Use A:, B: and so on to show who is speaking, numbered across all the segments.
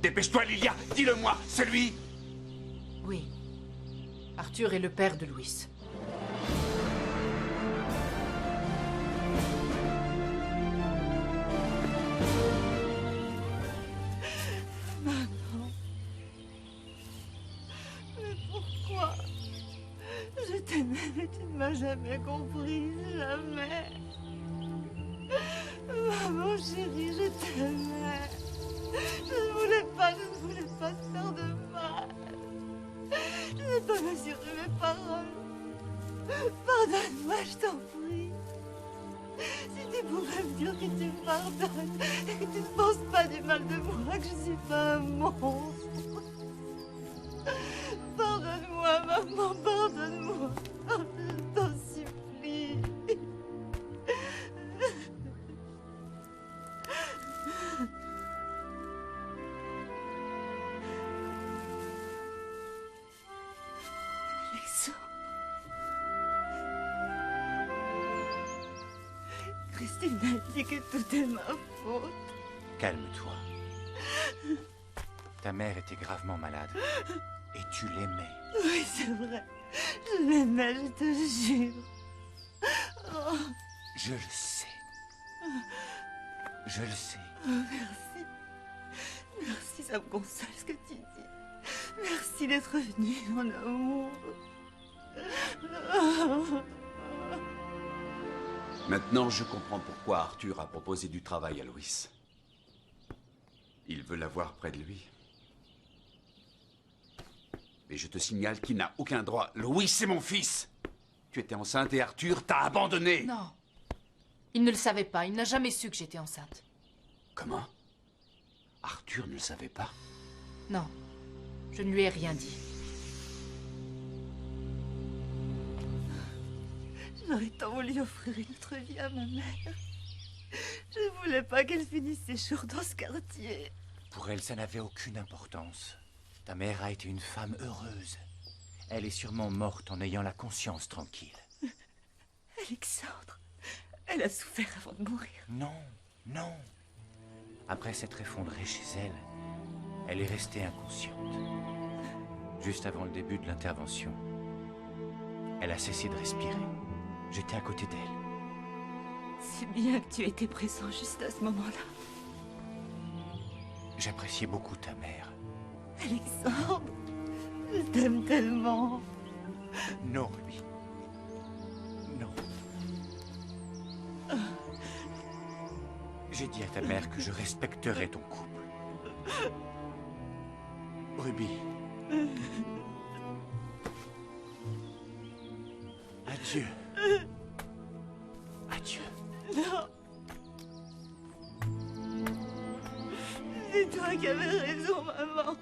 A: Dépêche-toi, Lilia, dis-le-moi, c'est lui?
B: Oui. Arthur est le père de Louis.
C: Maman. Mais pourquoi? Je t'aimais, mais tu ne m'as jamais comprise, jamais. Maman chérie, je t'aimais. Je ne voulais pas te faire de mal. Je n'ai pas mesuré mes paroles. Pardonne-moi, je t'en prie. Si tu pouvais me dire que tu me pardonnes et que tu ne penses pas du mal de moi, que je ne suis pas un monstre. Pardonne-moi, maman, pardonne-moi. Je t'en supplie. Alexandre. Christine a dit que tout est ma faute.
D: Calme-toi. Ta mère était gravement malade. Et tu l'aimais.
C: Oui, c'est vrai. Je l'aimais, je te jure. Oh,
D: Je le sais. Je le sais.
C: merci. Merci, ça me console ce que tu dis. Merci d'être venu, mon amour.
A: Maintenant, je comprends pourquoi Arthur a proposé du travail à Louis. Il veut l'avoir près de lui. Mais je te signale qu'il n'a aucun droit. Louis, c'est mon fils. Tu étais enceinte et Arthur t'a abandonné.
B: Non. Il ne le savait pas. Il n'a jamais su que j'étais enceinte.
A: Comment? Arthur ne le savait pas?
B: Non. Je ne lui ai rien dit.
C: J'aurais tant voulu offrir une autre vie à ma mère. Je ne voulais pas qu'elle finisse ses jours dans ce quartier.
D: Pour elle, ça n'avait aucune importance. Ta mère a été une femme heureuse. Elle est sûrement morte en ayant la conscience tranquille.
C: Alexandre, elle a souffert avant de mourir.
D: Non, non. Après s'être effondrée chez elle, elle est restée inconsciente. Juste avant le début de l'intervention, elle a cessé de respirer. J'étais à côté d'elle.
C: C'est bien que tu étais présent juste à ce moment-là.
D: J'appréciais beaucoup ta mère.
C: Alexandre, je t'aime tellement.
D: Non, Ruby. Non. J'ai dit à ta mère que je respecterais ton couple. Ruby. Adieu. Adieu.
C: Non. C'est toi qui avais raison, maman.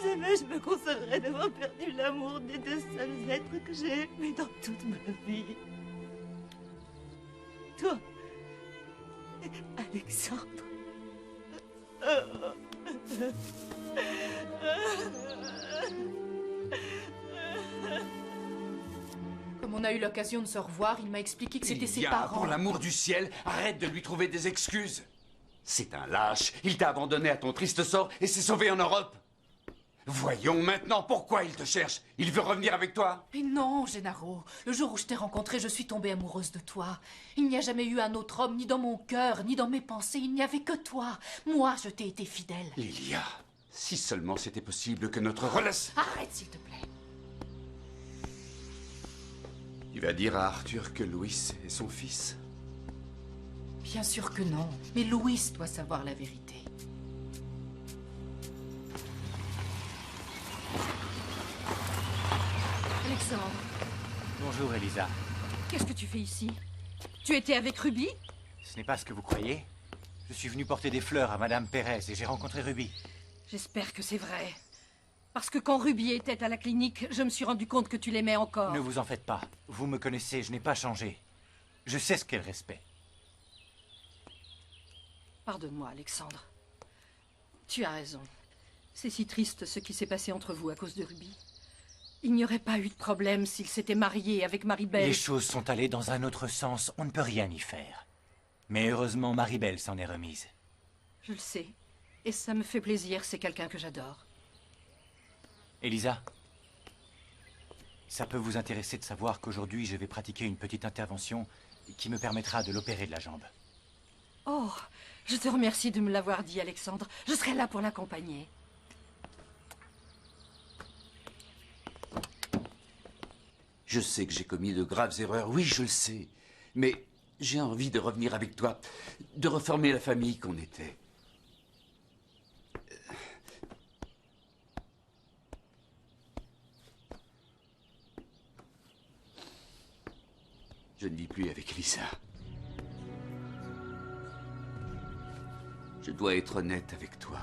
C: Jamais je me consolerais d'avoir perdu l'amour des deux seuls êtres que j'ai aimés dans toute ma vie. Toi, Alexandre.
B: Comme on a eu l'occasion de se revoir, il m'a expliqué que c'était ses
A: Lilia,
B: parents.
A: pour l'amour du ciel, arrête de lui trouver des excuses. C'est un lâche. Il t'a abandonné à ton triste sort et s'est sauvé en Europe. Voyons maintenant pourquoi il te cherche. Il veut revenir avec toi?
B: Mais non, Gennaro. Le jour où je t'ai rencontré, je suis tombée amoureuse de toi. Il n'y a jamais eu un autre homme, ni dans mon cœur, ni dans mes pensées. Il n'y avait que toi. Moi, je t'ai été fidèle.
A: Lilia, si seulement c'était possible que notre relation...
B: Arrête, s'il te plaît.
A: Tu vas dire à Arthur que Louis est son fils?
B: Bien sûr que non. Mais Louis doit savoir la vérité.
E: Alexandre,
D: Bonjour, Elisa.
E: qu'est-ce que tu fais ici? Tu étais avec Ruby?
D: Ce n'est pas ce que vous croyez. Je suis venu porter des fleurs à Madame Pérez et j'ai rencontré Ruby.
E: J'espère que c'est vrai. Parce que quand Ruby était à la clinique, je me suis rendu compte que tu l'aimais encore.
D: Ne vous en faites pas. Vous me connaissez, je n'ai pas changé. Je sais ce qu'est le respect.
E: Pardonne-moi, Alexandre. Tu as raison. C'est si triste ce qui s'est passé entre vous à cause de Ruby. Il n'y aurait pas eu de problème s'il s'était marié avec Maribel.
D: Les choses sont allées dans un autre sens, on ne peut rien y faire. Mais heureusement, Maribel s'en est remise.
E: Je le sais. Et ça me fait plaisir, c'est quelqu'un que j'adore.
D: Elisa, ça peut vous intéresser de savoir qu'aujourd'hui, je vais pratiquer une petite intervention qui me permettra de l'opérer de la jambe.
E: Oh, je te remercie de me l'avoir dit, Alexandre. Je serai là pour l'accompagner.
A: Je sais que j'ai commis de graves erreurs, oui, je le sais. Mais j'ai envie de revenir avec toi, de reformer la famille qu'on était. Je ne vis plus avec Elisa. Je dois être honnête avec toi.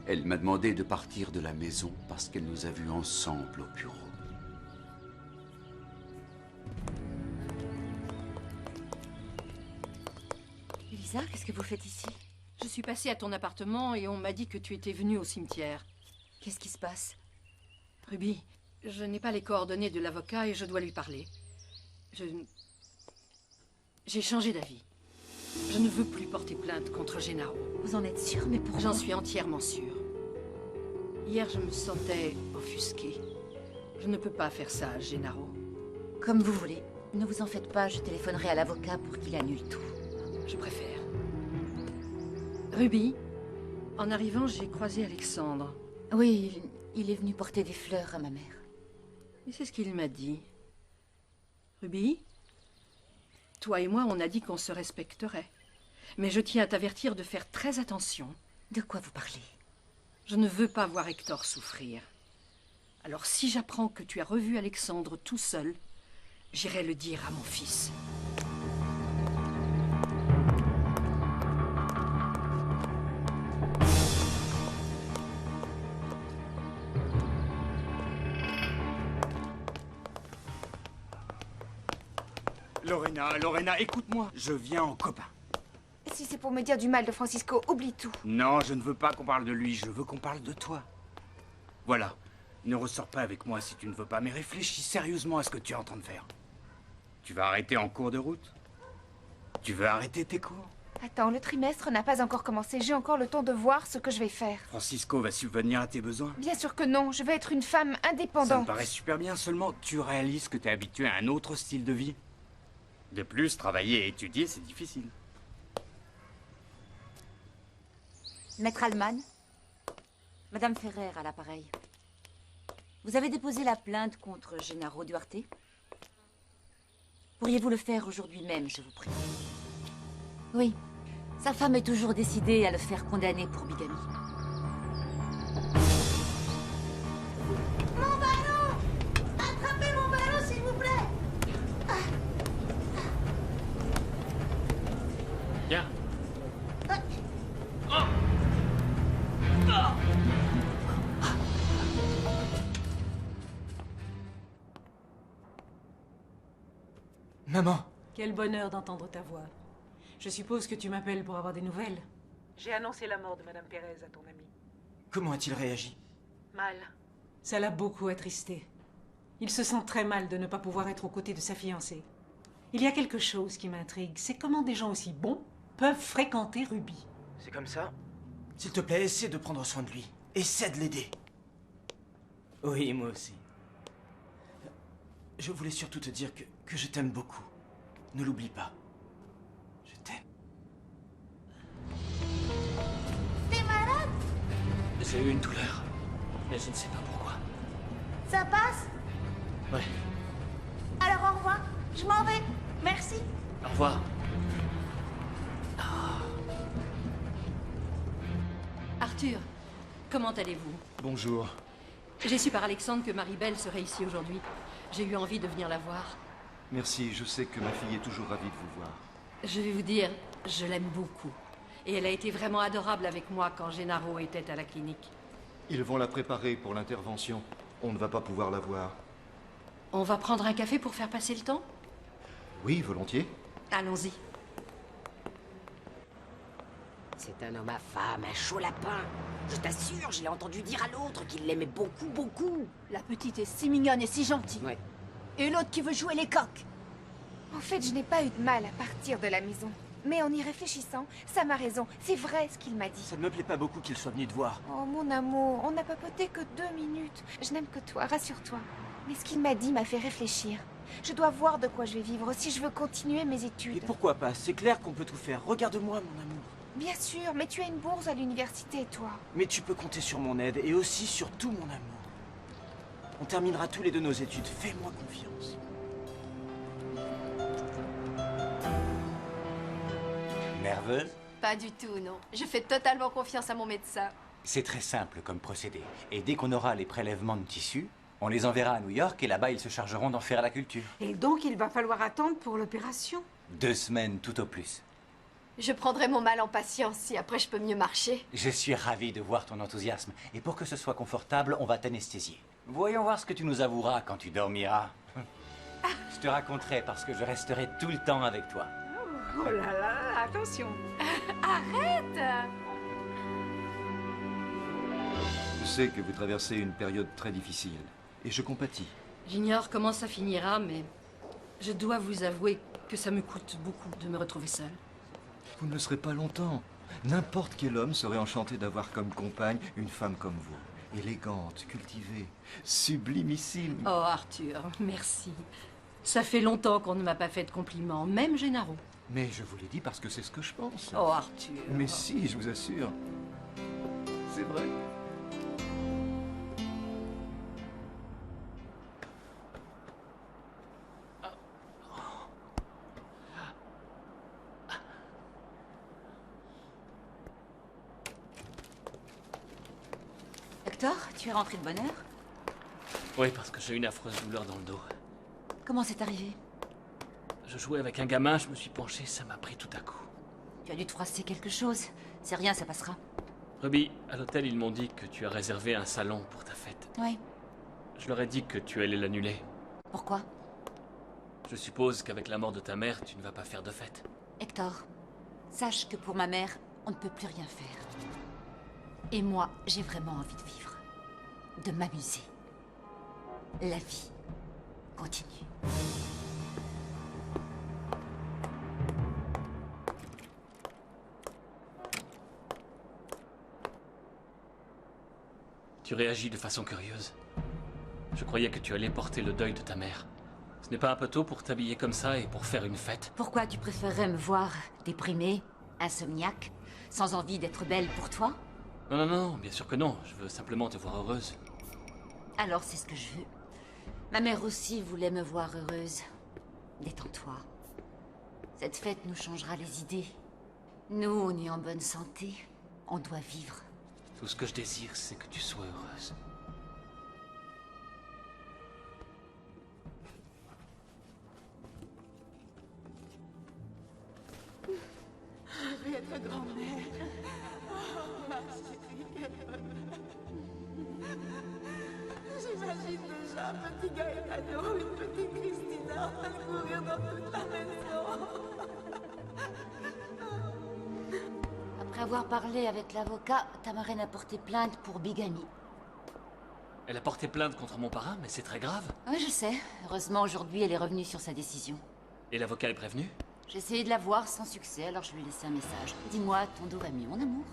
A: Elle m'a demandé de partir de la maison parce qu'elle nous a vus ensemble au bureau.
C: Elisa, qu'est-ce que vous faites ici?
E: Je suis passée à ton appartement et on m'a dit que tu étais venue au cimetière.
C: Qu'est-ce qui se passe?
E: Ruby, je n'ai pas les coordonnées de l'avocat et je dois lui parler. J'ai changé d'avis. Je ne veux plus porter plainte contre Gennaro.
C: Vous en êtes sûre, mais pourquoi?
E: J'en suis entièrement sûre. Hier, je me sentais offusquée. Je ne peux pas faire ça à Gennaro.
C: Comme vous voulez. Ne vous en faites pas, je téléphonerai à l'avocat pour qu'il annule tout.
E: Je préfère. Ruby, en arrivant, j'ai croisé Alexandre.
C: Oui, il est venu porter des fleurs à ma mère.
E: Et c'est ce qu'il m'a dit. Ruby, toi et moi, on a dit qu'on se respecterait. Mais je tiens à t'avertir de faire très attention.
C: De quoi vous parlez?
E: Je ne veux pas voir Hector souffrir. Alors si j'apprends que tu as revu Alexandre tout seul, j'irai le dire à mon fils.
F: Lorena, écoute-moi. Je viens en copain.
G: Si c'est pour me dire du mal de Francisco, oublie tout.
F: Non, je ne veux pas qu'on parle de lui, je veux qu'on parle de toi. Voilà. Ne ressors pas avec moi si tu ne veux pas, mais réfléchis sérieusement à ce que tu es en train de faire. Tu vas arrêter en cours de route? Tu veux arrêter tes cours?
G: Attends, le trimestre n'a pas encore commencé. J'ai encore le temps de voir ce que je vais faire.
F: Francisco va subvenir à tes besoins?
G: Bien sûr que non, je vais être une femme
F: Ça me
G: indépendante.
F: paraît super bien, seulement tu réalises que tu es habitué à un autre style de vie. De plus, travailler et étudier, c'est difficile.
C: Maître Alman, Madame Ferrer à l'appareil. Vous avez déposé la plainte contre Gennaro Duarte? Pourriez-vous le faire aujourd'hui même, je vous prie? Oui, sa femme est toujours décidée à le faire condamner pour bigamie.
H: Mon ballon! Attrapez mon ballon, s'il vous plaît!
D: Tiens.
F: Maman!
I: Quel bonheur d'entendre ta voix. Je suppose que tu m'appelles pour avoir des nouvelles. J'ai annoncé la mort de Madame Pérez à ton ami.
F: Comment a-t-il réagi?
I: Mal. Ça l'a beaucoup attristé. Il se sent très mal de ne pas pouvoir être aux côtés de sa fiancée. Il y a quelque chose qui m'intrigue, c'est comment des gens aussi bons peuvent fréquenter Ruby.
J: C'est comme ça?
F: S'il te plaît, essaie de prendre soin de lui. Essaie de l'aider. Oui, moi aussi. Je voulais surtout te dire que je t'aime beaucoup. Ne l'oublie pas. Je t'aime.
H: T'es malade?
J: J'ai eu une douleur, mais je ne sais pas pourquoi.
H: Ça passe?
J: Ouais,
H: Alors au revoir. Je m'en vais. Merci.
J: au revoir.
E: Arthur, comment allez-vous?
K: Bonjour.
E: J'ai su par Alexandre que Marie-Belle serait ici aujourd'hui. J'ai eu envie de venir la voir.
K: Merci, je sais que ma fille est toujours ravie de vous voir.
E: Je vais vous dire, je l'aime beaucoup. Et elle a été vraiment adorable avec moi quand Gennaro était à la clinique.
K: Ils vont la préparer pour l'intervention. On ne va pas pouvoir la voir.
E: On va prendre un café pour faire passer le temps?
K: Oui, volontiers.
E: Allons-y.
L: C'est un homme à femme, un chaud lapin. Je t'assure, je l'ai entendu dire à l'autre qu'il l'aimait beaucoup, beaucoup.
B: La petite est si mignonne et si gentille.
L: Ouais.
B: Et l'autre qui veut jouer les coqs.
G: En fait, je n'ai pas eu de mal à partir de la maison. Mais en y réfléchissant, Sam a raison. C'est vrai ce qu'il m'a dit.
J: Ça ne me plaît pas beaucoup qu'il soit venu te voir.
G: Oh mon amour, on n'a papoté que 2 minutes. Je n'aime que toi, rassure-toi. Mais ce qu'il m'a dit m'a fait réfléchir. Je dois voir de quoi je vais vivre si je veux continuer mes études.
J: Et pourquoi pas? C'est clair qu'on peut tout faire. Regarde-moi, mon amour.
G: Bien sûr, mais tu as une bourse à l'université, toi.
J: Mais tu peux compter sur mon aide et aussi sur tout mon amour. On terminera tous les deux nos études. Fais-moi confiance.
D: Nerveuse?
M: Pas du tout, non. Je fais totalement confiance à mon médecin.
D: C'est très simple comme procédé. Et dès qu'on aura les prélèvements de tissus, on les enverra à New York et là-bas, ils se chargeront d'en faire la culture.
I: Et donc, il va falloir attendre pour l'opération.
D: 2 semaines tout au plus.
M: Je prendrai mon mal en patience si après je peux mieux marcher.
D: Je suis ravi de voir ton enthousiasme. Et pour que ce soit confortable, on va t'anesthésier. Voyons voir ce que tu nous avoueras quand tu dormiras. Je te raconterai parce que je resterai tout le temps avec toi.
I: Oh là là, attention.
M: Arrête!
K: Je sais que vous traversez une période très difficile. Et je compatis.
E: J'ignore comment ça finira, mais je dois vous avouer que ça me coûte beaucoup de me retrouver seule.
K: Vous ne le serez pas longtemps. N'importe quel homme serait enchanté d'avoir comme compagne une femme comme vous. Élégante, cultivée, sublimissime.
E: Oh, Arthur, merci. Ça fait longtemps qu'on ne m'a pas fait de compliments, même Gennaro.
K: Mais je vous l'ai dit parce que c'est ce que je pense.
E: Oh, Arthur.
K: Mais si, je vous assure. C'est vrai.
N: Hector, tu es rentré de bonne heure?
J: Oui, parce que j'ai une affreuse douleur dans le dos.
N: Comment c'est arrivé?
J: Je jouais avec un gamin, je me suis penché, ça m'a pris tout à coup.
N: Tu as dû te froisser quelque chose. C'est rien, ça passera.
J: Ruby, à l'hôtel, ils m'ont dit que tu as réservé un salon pour ta fête.
N: Oui.
J: Je leur ai dit que tu allais l'annuler.
N: Pourquoi?
J: Je suppose qu'avec la mort de ta mère, tu ne vas pas faire de fête.
N: Hector, sache que pour ma mère, on ne peut plus rien faire. Et moi, j'ai vraiment envie de vivre. De m'amuser. La vie continue.
J: Tu réagis de façon curieuse. Je croyais que tu allais porter le deuil de ta mère. Ce n'est pas un peu tôt pour t'habiller comme ça et pour faire une fête?
N: Pourquoi tu préférerais me voir déprimée, insomniaque, sans envie d'être belle pour toi?
J: Non, non, non, bien sûr que non. Je veux simplement te voir heureuse.
N: Alors c'est ce que je veux. Ma mère aussi voulait me voir heureuse. Détends-toi. Cette fête nous changera les idées. Nous, on est en bonne santé. On doit vivre.
J: Tout ce que je désire, c'est que tu sois heureuse.
C: Henriette, grand-mère. Oh, ma chérie. J'imagine déjà un petit Gaetano, une petite Christina en train de courir dans toute la maison.
N: Après avoir parlé avec l'avocat, ta marraine a porté plainte pour bigamie.
J: Elle a porté plainte contre mon parrain, mais c'est très grave.
N: Oui, je sais. Heureusement, aujourd'hui, elle est revenue sur sa décision.
J: Et l'avocat est prévenu?
N: J'ai essayé de la voir sans succès, alors je lui ai laissé un message. Dis-moi, ton dos va mieux, mon amour?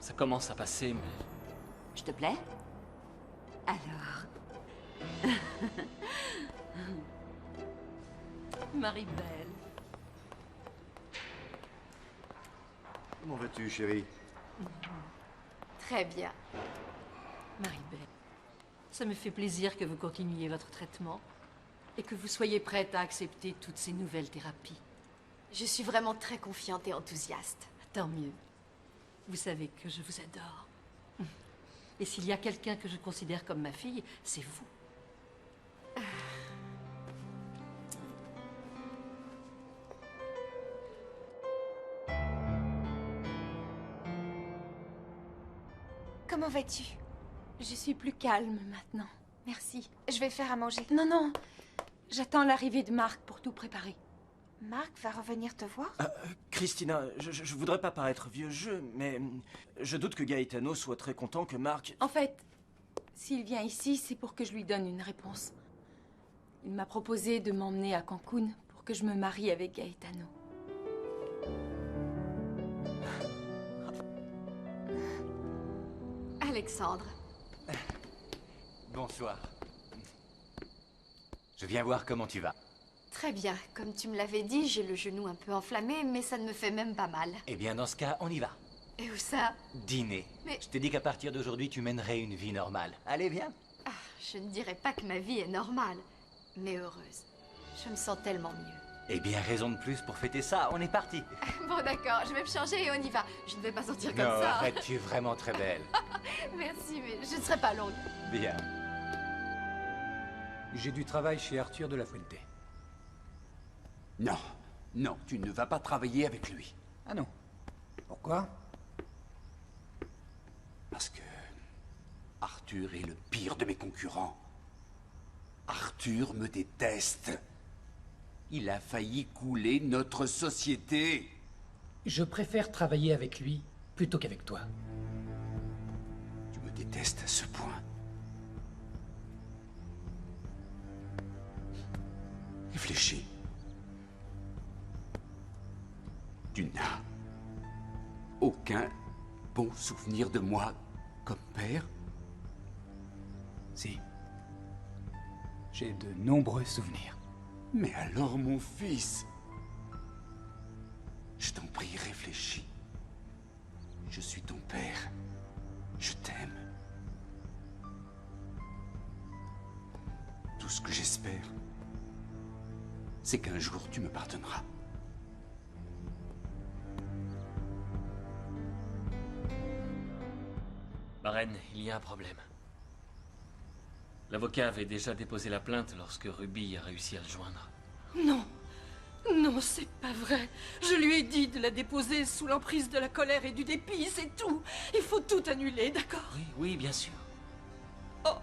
J: Ça commence à passer, mais...
N: Je te plais? Alors...
E: Marie-Belle.
K: Comment vas-tu, chérie?
M: Très bien.
E: Marie-Belle, ça me fait plaisir que vous continuiez votre traitement et que vous soyez prête à accepter toutes ces nouvelles thérapies.
M: Je suis vraiment très confiante et enthousiaste.
E: Tant mieux. Vous savez que je vous adore. Et s'il y a quelqu'un que je considère comme ma fille, c'est vous.
G: Comment vas-tu?
H: Je suis plus calme maintenant. Merci.
G: Je vais faire à manger.
H: Non, non. J'attends l'arrivée de Marc pour tout préparer.
G: Marc va revenir te voir?
J: Christina, je voudrais pas paraître vieux jeu, mais je doute que Gaetano soit très content que Marc...
H: En fait, s'il vient ici, c'est pour que je lui donne une réponse. Il m'a proposé de m'emmener à Cancun pour que je me marie avec Gaetano.
M: Alexandre.
D: Bonsoir. Je viens voir comment tu vas.
M: Très bien. Comme tu me l'avais dit, j'ai le genou un peu enflammé, mais ça ne me fait même pas mal.
D: Eh bien, dans ce cas, on y va.
M: Et où ça?
D: Dîner.
M: Mais-
D: Je t'ai dit qu'à partir d'aujourd'hui, tu mènerais une vie normale. Allez, viens.
M: Ah, je ne dirais pas que ma vie est normale, mais heureuse. Je me sens tellement mieux.
D: Eh bien, raison de plus pour fêter ça. On est parti.
M: Bon, d'accord, je vais me changer et on y va. Je ne vais pas sortir comme
D: Non,
M: ça.
D: arrête, tu es vraiment très belle.
M: Merci, mais je ne serai pas longue.
D: Bien.
F: J'ai du travail chez Arthur de la Fuente.
A: Non, non, tu ne vas pas travailler avec lui.
F: Ah non. Pourquoi?
A: Parce que Arthur est le pire de mes concurrents. Arthur me déteste. Il a failli couler notre société.
O: Je préfère travailler avec lui plutôt qu'avec toi.
A: Tu me détestes à ce point. Réfléchis. Tu n'as aucun bon souvenir de moi comme père?
F: Si. J'ai de nombreux souvenirs.
A: Mais alors, mon fils, je t'en prie, réfléchis. Je suis ton père. Je t'aime. Tout ce que j'espère, c'est qu'un jour tu me pardonneras.
J: Marraine, il y a un problème. L'avocat avait déjà déposé la plainte lorsque Ruby a réussi à le joindre.
E: Non, non, c'est pas vrai. Je lui ai dit de la déposer sous l'emprise de la colère et du dépit, c'est tout. Il faut tout annuler, d'accord?
J: Oui, oui, bien sûr.
E: Oh,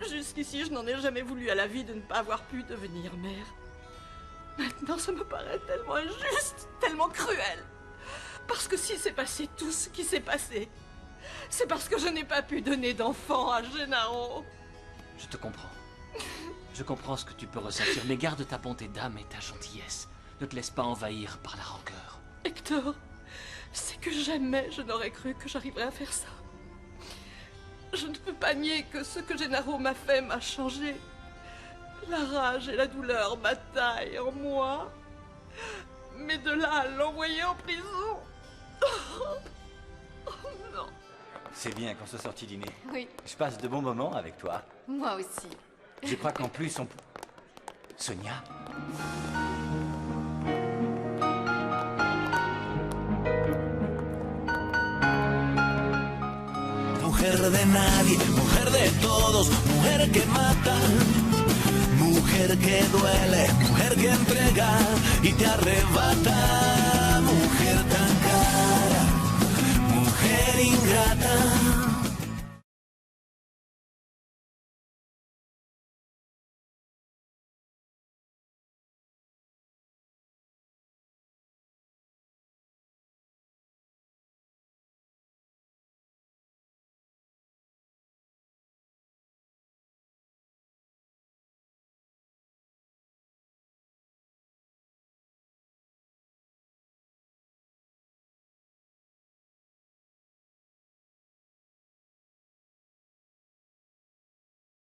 E: jusqu'ici, je n'en ai jamais voulu à la vie de ne pas avoir pu devenir mère. Maintenant, ça me paraît tellement injuste, tellement cruel. Parce que si s'est passé tout ce qui s'est passé, c'est parce que je n'ai pas pu donner d'enfant à Gennaro.
J: Je te comprends. Je comprends ce que tu peux ressentir, mais garde ta bonté d'âme et ta gentillesse. Ne te laisse pas envahir par la rancœur.
E: Hector, c'est que jamais je n'aurais cru que j'arriverais à faire ça. Je ne peux pas nier que ce que Gennaro m'a fait m'a changé. La rage et la douleur bataillent en moi. Mais de là à l'envoyer en prison... Oh non.
D: C'est bien qu'on soit sorti dîner.
M: Oui,
D: Je passe de bons moments avec toi.
M: moi aussi.
D: Je crois qu'en plus, on... Sonia?
P: Mujer de nadie, mujer de todos, mujer que mata, mujer que duele, mujer que entrega y te arrebata, mujer tan cara, mujer ingrata.